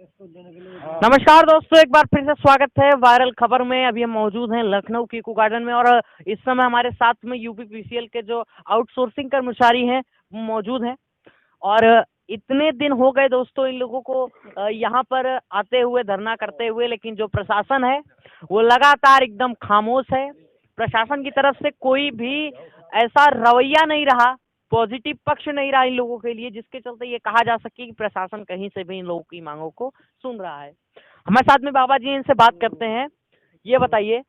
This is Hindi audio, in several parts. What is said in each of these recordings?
नमस्कार दोस्तों, एक बार फिर से स्वागत है वायरल खबर में। अभी हम मौजूद हैं लखनऊ की इको गार्डन में और इस समय हमारे साथ में यूपीपीसीएल के जो आउटसोर्सिंग कर्मचारी हैं वो मौजूद हैं। और इतने दिन हो गए दोस्तों इन लोगों को यहाँ पर आते हुए, धरना करते हुए, लेकिन जो प्रशासन है वो लगातार एकदम खामोश है। प्रशासन की तरफ से कोई भी ऐसा रवैया नहीं रहा, पॉजिटिव पक्ष नहीं रहा इन लोगों के लिए, जिसके चलते ये कहा जा सके कि प्रशासन कहीं से भी इन लोगों की मांगों को सुन रहा है। हमारे साथ में बाबा जी, इनसे बात करते हैं। ये बताइए,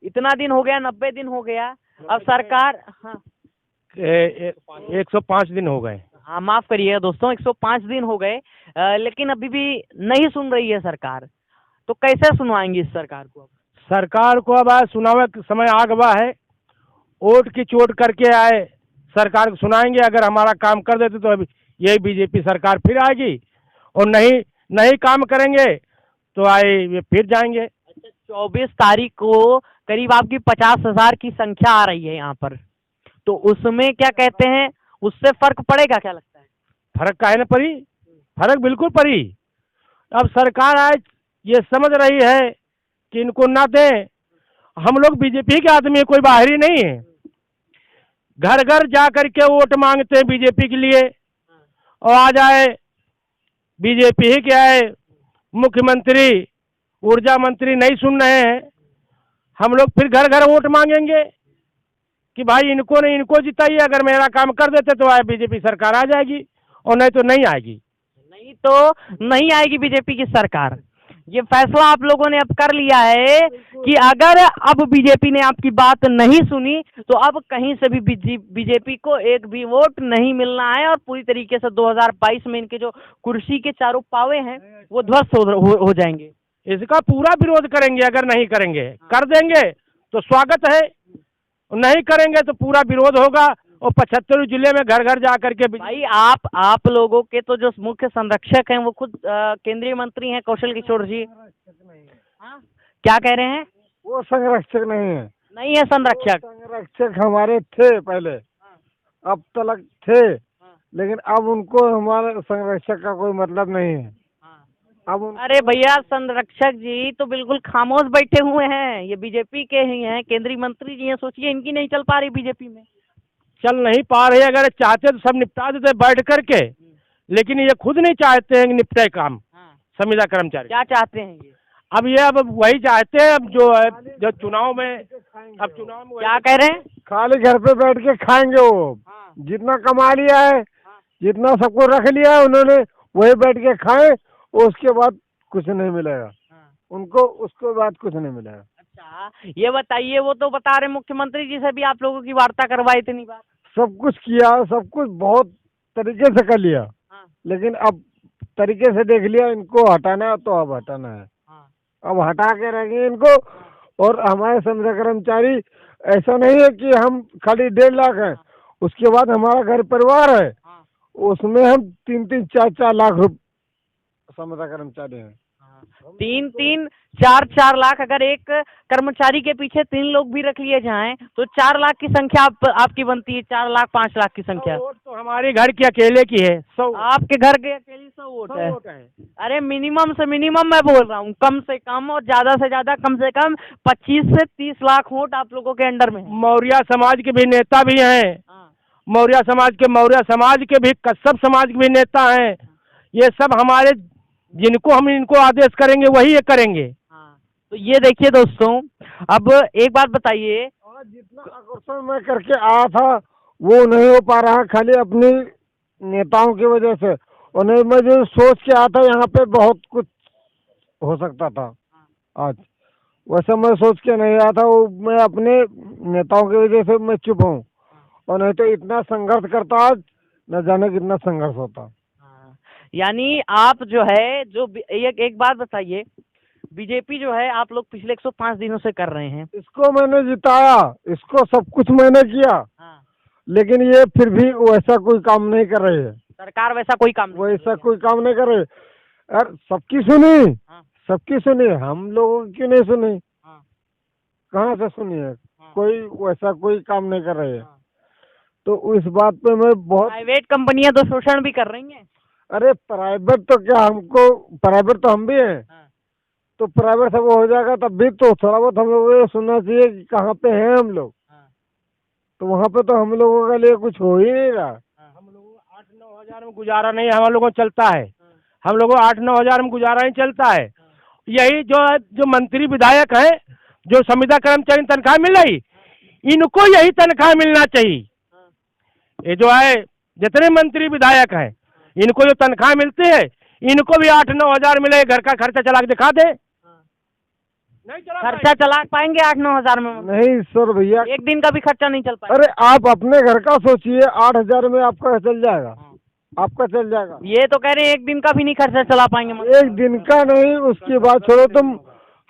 इतना दिन हो गया, 90 दिन हो गया, अब सरकार, हाँ 105 दिन हो गए। हाँ माफ करिएगा दोस्तों, 105 दिन हो गए, लेकिन अभी भी नहीं सुन रही है सरकार। तो कैसे सुनवाएंगे इस सरकार को? सरकार को अब सुनावे समय आ गया है। वोट की चोट करके आए, सरकार को सुनाएंगे। अगर हमारा काम कर देते तो अभी यही बीजेपी सरकार फिर आएगी, और नहीं काम करेंगे तो आए ये फिर जाएंगे। अच्छा, 24 तारीख को करीब आपकी 50,000 की संख्या आ रही है यहाँ पर, तो उसमें क्या कहते हैं, उससे फर्क पड़ेगा क्या लगता है? फर्क काहे न पड़ी, फर्क बिल्कुल पड़ी। अब सरकार आज ये समझ रही है कि इनको ना दें। हम लोग बीजेपी के आदमी, कोई बाहरी नहीं है। घर घर जा करके वोट मांगते हैं बीजेपी के लिए, और आ जाए बीजेपी ही क्या है, मुख्यमंत्री, ऊर्जा मंत्री नहीं सुन रहे हैं। हम लोग फिर घर घर वोट मांगेंगे कि भाई इनको जिताइए। अगर मेरा काम कर देते तो आए बीजेपी सरकार आ जाएगी, और नहीं तो नहीं आएगी। नहीं तो नहीं आएगी बीजेपी की सरकार। ये फैसला आप लोगों ने अब कर लिया है कि अगर अब बीजेपी ने आपकी बात नहीं सुनी तो अब कहीं से भी बीजेपी को एक भी वोट नहीं मिलना है, और पूरी तरीके से 2022 में इनके जो कुर्सी के चारों पावे हैं वो ध्वस्त हो जाएंगे। इसका पूरा विरोध करेंगे। अगर नहीं करेंगे, कर देंगे तो स्वागत है, नहीं करेंगे तो पूरा विरोध होगा। और 75 जिले में घर घर जा करके भाई आप लोगों के तो जो मुख्य संरक्षक हैं वो खुद केंद्रीय मंत्री हैं कौशल किशोर जी। हाँ, क्या कह रहे हैं? वो संरक्षक नहीं है संरक्षक। संरक्षक हमारे थे पहले, अब तक थे, लेकिन अब उनको हमारे संरक्षक का कोई मतलब नहीं है। अब अरे भैया, संरक्षक जी तो बिल्कुल खामोश बैठे हुए हैं। ये बीजेपी के ही हैं, केंद्रीय मंत्री जी हैं। सोचिए, इनकी नहीं चल पा रही बीजेपी में। चल नहीं पा रहे। अगर चाहते तो सब निपटा देते बैठ करके, लेकिन ये खुद नहीं चाहते हैं कि निपटे काम। संविदा कर्मचारी क्या चाहते हैं ये? अब वही चाहते हैं। अब जो चुनाव में क्या कह रहे हैं? खाली घर पे बैठ के खाएंगे वो। जितना कमा लिया है, जितना सबको रख लिया है उन्होंने, वही बैठ के खाएं, उसके बाद कुछ नहीं मिलेगा उनको। उसके बाद कुछ नहीं मिलेगा। अच्छा, ये बताइए, वो तो बता रहे मुख्यमंत्री जी से भी आप लोगों की वार्ता करवाई इतनी बार। सब कुछ किया, सब कुछ बहुत तरीके से कर लिया, लेकिन अब तरीके से देख लिया इनको हटाना है तो अब हटाना है। अब हटा के रहेंगे इनको। और हमारे संविदा कर्मचारी ऐसा नहीं है कि हम खाली 1.5 लाख हैं, उसके बाद हमारा घर परिवार है, उसमें हम 3-3, 4-4 लाख रुपये संविदा कर्मचारी हैं। 3-3, 4-4 लाख। अगर एक कर्मचारी के पीछे 3 लोग भी रख लिए जाएं तो 4 लाख की संख्या आपकी बनती है। 4 लाख 5 लाख की संख्या। वोट तो हमारे घर की अकेले की है। 100 आपके घर के अकेले 100 वोट है। अरे मिनिमम से मिनिमम मैं बोल रहा हूँ, कम से कम और ज्यादा से ज्यादा कम से कम 25 से 30 लाख वोट आप लोगों के अंडर में है। मौर्य समाज के भी नेता भी हैं। मौर्य समाज के भी, कश्यप समाज के भी नेता हैं। ये सब हमारे, जिनको हम इनको आदेश करेंगे वही ये करेंगे। तो ये देखिए दोस्तों, अब एक बात बताइए, जितना आकर्षण मैं करके आया था वो नहीं हो पा रहा, खाली अपनी नेताओं की वजह से। और नहीं, मैं जो सोच के आया था यहाँ पे बहुत कुछ हो सकता था आज, वैसे मैं सोच के नहीं आया था। वो मैं अपने नेताओं की वजह से मैं चुप हूँ, और नहीं तो इतना संघर्ष करता आज, न जाने कितना संघर्ष होता। यानी आप जो है, जो एक बात बताइए, बीजेपी जो है आप लोग पिछले 105 दिनों से कर रहे हैं, इसको मैंने जिताया, इसको सब कुछ मैंने किया, लेकिन ये फिर भी वैसा कोई काम नहीं कर रही है। सरकार वैसा कोई काम नहीं कर रही। यार सबकी सुनी, सबकी सुनी, हम लोगों की नहीं सुनी। कहाँ से सुनी है? कोई वैसा कोई काम नहीं कर रही है। तो इस बात पे मैं बहुत, प्राइवेट कंपनियां तो शोषण भी कर रही हैं। अरे प्राइवेट तो क्या, हमको प्राइवेट तो हम भी हैं, हाँ, तो प्राइवेट सब हो जाएगा तब भी तो थोड़ा बहुत हम लोगों को सुनना चाहिए कि कहाँ पे हैं हम लोग। हाँ, तो वहाँ पे तो हम लोगों के लिए कुछ हो ही नहीं रहा। हम लोगों को 8-9 हजार में गुजारा नहीं हम लोगों को चलता है। हम लोगों को 8-9 हजार में गुजारा नहीं चलता है। यही जो मंत्री विधायक हैं, जो संविदा कर्मचारी तनख्वाह मिल रही, इनको यही तनख्वाह मिलना चाहिए। ये जो है जितने मंत्री विधायक हैं, इनको जो तनख्वाह मिलती है, इनको भी 8-9 हजार मिले, घर का खर्चा चला के दिखा दे। नहीं चला खर्चा चला पाएंगे 8-9 हजार में? नहीं सर भैया, एक दिन का भी खर्चा नहीं चल पाएगा। अरे आप अपने घर का सोचिए, 8 हजार में आपका चल जाएगा, आपका चल जाएगा। ये तो कह रहे हैं एक दिन का भी नहीं खर्चा चला पाएंगे। एक दिन का नहीं, उसकी बात छोड़ो, तुम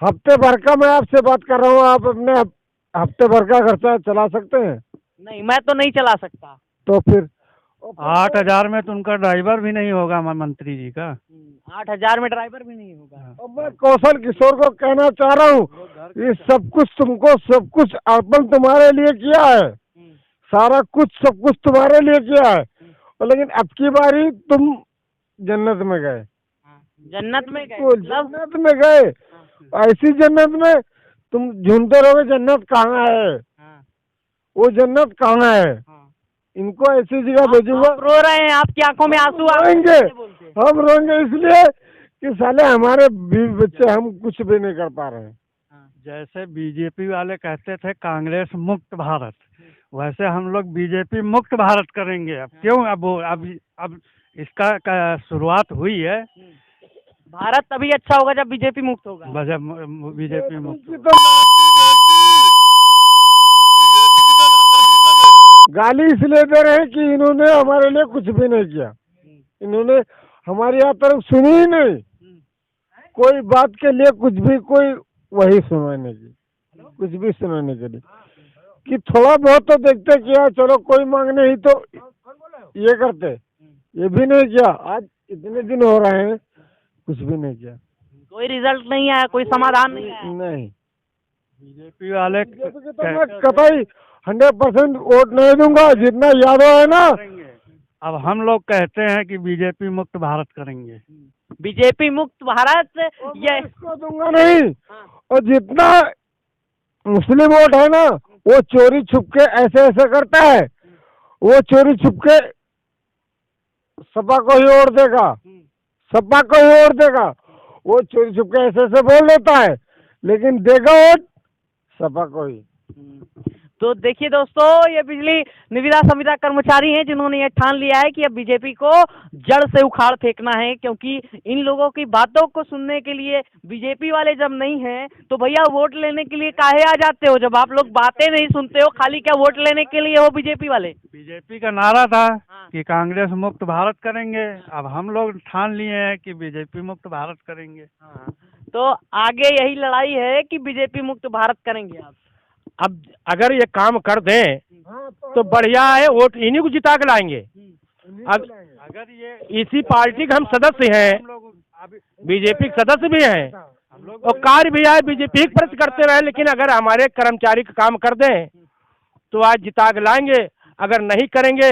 हफ्ते भर का, मैं आपसे बात कर रहा हूँ, आप अपने हफ्ते भर का खर्चा चला सकते हैं? नहीं, मैं तो नहीं चला सकता। तो फिर 8 हजार में तो उनका ड्राइवर भी नहीं होगा मंत्री जी का। 8 हजार में ड्राइवर भी नहीं होगा। अब मैं कौशल किशोर को कहना चाह रहा हूँ, ये सब कुछ तुमको, सब कुछ अर्पण तुम्हारे लिए किया है, सारा कुछ सब कुछ तुम्हारे लिए किया है, और लेकिन अब की बारी तुम जन्नत में गए। जन्नत में गए? जन्नत में गए, ऐसी जन्नत में तुम झूमते रहोगे, जन्नत कहाँ है, वो जन्नत कहाँ है? इनको ऐसी जगह भेजूंगा। आप रो रहे हैं, आपकी आंखों में आंसू आ रोएंगे, रहे हैं। हम रोएंगे इसलिए कि साले हमारे बीवी बच्चे, हम कुछ भी नहीं कर पा रहे हैं। जैसे बीजेपी वाले कहते थे कांग्रेस मुक्त भारत, वैसे हम लोग बीजेपी मुक्त भारत करेंगे। अब क्यों, अब इसका शुरुआत हुई है। भारत तभी अच्छा होगा जब बीजेपी मुक्त होगा। जब बीजेपी मुक्त। गाली इसलिए दे रहे हैं कि इन्होंने हमारे लिए कुछ भी नहीं किया, इन्होंने हमारी यहाँ तरफ सुनी ही नहीं, कोई बात के लिए कुछ भी, कोई वही सुनाने की, कुछ भी सुनाने के लिए कि थोड़ा बहुत तो देखते कि यार चलो कोई मांग नहीं तो ये करते, ये भी नहीं किया। आज इतने दिन हो रहे हैं, कुछ भी नहीं किया, कोई रिजल्ट नहीं आया, कोई समाधान नहीं आया। नहीं। बीजेपी वाले तो मैं कतई 100% वोट नहीं दूंगा, जितना यादव है ना। अब हम लोग कहते हैं कि बीजेपी मुक्त भारत करेंगे। बीजेपी मुक्त भारत ये इसको दूंगा नहीं। और जितना मुस्लिम वोट है ना, वो चोरी छुप के ऐसे ऐसे करता है, वो चोरी छुप के सपा को ही वोट देगा, सपा को ही वोट देगा। वो चोरी छुप के ऐसे ऐसे बोल देता है, लेकिन देगा वोट सपा को ही। तो देखिए दोस्तों, ये बिजली निविदा संविदा कर्मचारी हैं जिन्होंने ये ठान लिया है कि अब बीजेपी को जड़ से उखाड़ फेंकना है, क्योंकि इन लोगों की बातों को सुनने के लिए बीजेपी वाले जब नहीं हैं तो भैया वोट लेने के लिए काहे आ जाते हो? जब आप लोग बातें नहीं सुनते हो, खाली क्या वोट लेने के लिए हो बीजेपी वाले? बीजेपी का नारा था कि कांग्रेस मुक्त भारत करेंगे, अब हम लोग ठान लिए हैं कि बीजेपी मुक्त भारत करेंगे। तो आगे यही लड़ाई है कि बीजेपी मुक्त भारत करेंगे आप? अब अगर ये काम कर दें तो बढ़िया है, वोट इन्हीं को जिता के लाएंगे। अगर ये इसी पार्टी के हम सदस्य हैं, बीजेपी के सदस्य भी हैं, और कार्य भी है बीजेपी के प्रति करते रहे, लेकिन अगर हमारे कर्मचारी का काम कर दें तो आज जिता के लाएंगे, अगर नहीं करेंगे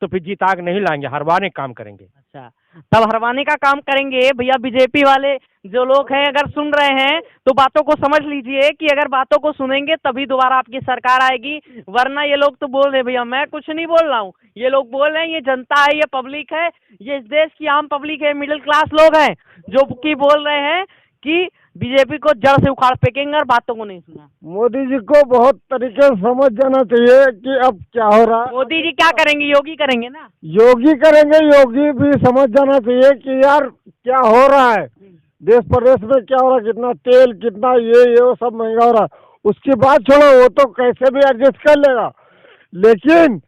तो फिर जिता के नहीं लाएंगे, हरवाने काम करेंगे। अच्छा, तब हरवाने का काम करेंगे। भैया बीजेपी वाले जो लोग हैं अगर सुन रहे हैं तो बातों को समझ लीजिए कि अगर बातों को सुनेंगे तभी दोबारा आपकी सरकार आएगी, वरना ये लोग तो बोल रहे, भैया मैं कुछ नहीं बोल रहा हूँ, ये लोग बोल रहे हैं, ये जनता है, ये पब्लिक है, ये इस देश की आम पब्लिक है, मिडिल क्लास लोग हैं जो कि बोल रहे हैं कि बीजेपी को जड़ से उखाड़ फेंकेंगे और बातों को नहीं सुना। मोदी जी को बहुत तरीके से समझ जाना चाहिए कि अब क्या हो रहा है। मोदी जी क्या करेंगे? योगी करेंगे ना? योगी करेंगे, योगी भी समझ जाना चाहिए कि यार क्या हो रहा है देश प्रदेश में, क्या हो रहा है, कितना तेल, कितना ये वो सब महंगा हो रहा है। उसकी बात छोड़ो, वो तो कैसे भी एडजस्ट कर लेगा, लेकिन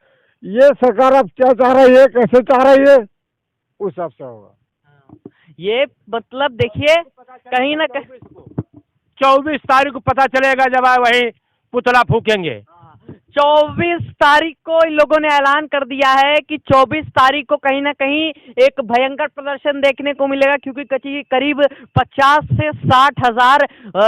ये सरकार अब क्या चाह रही है, कैसे चाह रही है, उस हिसाब से होगा। ये मतलब देखिए, कहीं ना कहीं 24 तारीख को पता चलेगा जब वही पुतला फूकेंगे। 24 तारीख को इन लोगों ने ऐलान कर दिया है कि 24 तारीख को कहीं ना कहीं एक भयंकर प्रदर्शन देखने को मिलेगा, क्योंकि करीब 50 से 60 हजार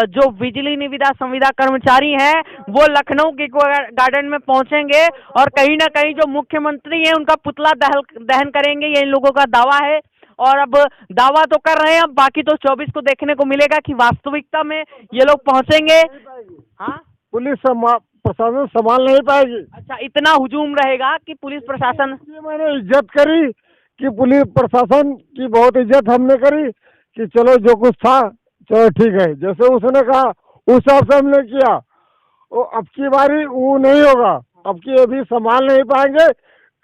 जो बिजली निविदा संविदा कर्मचारी हैं वो लखनऊ के गार्डन में पहुंचेंगे और कहीं ना कहीं जो मुख्यमंत्री हैं उनका पुतला दहन करेंगे, ये इन लोगों का दावा है। और अब दावा तो कर रहे हैं, अब बाकी तो 24 को देखने को मिलेगा कि वास्तविकता में ये लोग पहुंचेंगे। हाँ, पुलिस प्रशासन संभाल नहीं पाएगी। अच्छा, इतना हुजूम रहेगा कि पुलिस प्रशासन। ये मैंने इज्जत करी कि पुलिस प्रशासन की बहुत इज्जत हमने करी कि चलो जो कुछ था चलो ठीक है, जैसे उसने कहा उस हिसाब से हमने किया। वो अब की बारी वो नहीं होगा, अब की अभी संभाल नहीं पाएंगे,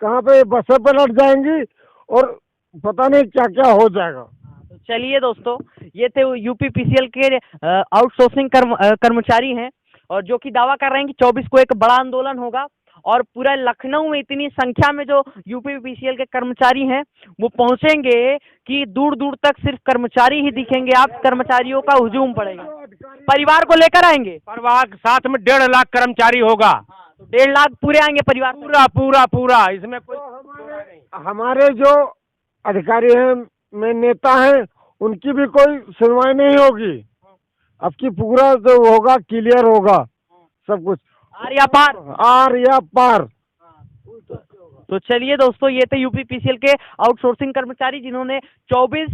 कहाँ पे बसें पलट जाएंगी और पता नहीं क्या क्या हो जाएगा। तो चलिए दोस्तों, ये थे यूपीपीसीएल के आउटसोर्सिंग कर्मचारी हैं, और जो कि दावा कर रहे हैं कि 24 को एक बड़ा आंदोलन होगा और पूरा लखनऊ में इतनी संख्या में जो यूपीपीसीएल के कर्मचारी हैं वो पहुंचेंगे कि दूर दूर तक सिर्फ कर्मचारी ही दिखेंगे। आप कर्मचारियों का हुजूम पड़ेगा। परिवार को लेकर आएंगे? परिवार के साथ में 1.5 लाख कर्मचारी होगा। तो 1.5 लाख पूरे आएंगे परिवार? पूरा पूरा पूरा, इसमें कोई हमारे जो अधिकारी हैं में नेता हैं उनकी भी कोई सुनवाई नहीं होगी। अब की पूरा जो होगा क्लियर होगा सब कुछ, आर या पार। आर या पार। तो चलिए दोस्तों, ये थे यूपीपीसीएल के आउटसोर्सिंग कर्मचारी जिन्होंने 24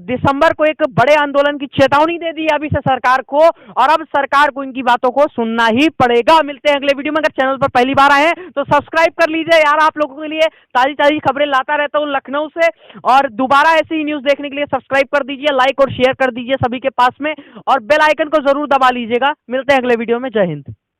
दिसंबर को एक बड़े आंदोलन की चेतावनी दे दी अभी से सरकार को, और अब सरकार को इनकी बातों को सुनना ही पड़ेगा। मिलते हैं अगले वीडियो में। अगर चैनल पर पहली बार आए हैं तो सब्सक्राइब कर लीजिए यार, आप लोगों के लिए ताजी ताजी खबरें लाता रहता हूँ लखनऊ से, और दोबारा ऐसी ही न्यूज देखने के लिए सब्सक्राइब कर दीजिए, लाइक और शेयर कर दीजिए सभी के पास में, और बेल आइकन को जरूर दबा लीजिएगा। मिलते हैं अगले वीडियो में। जय हिंद।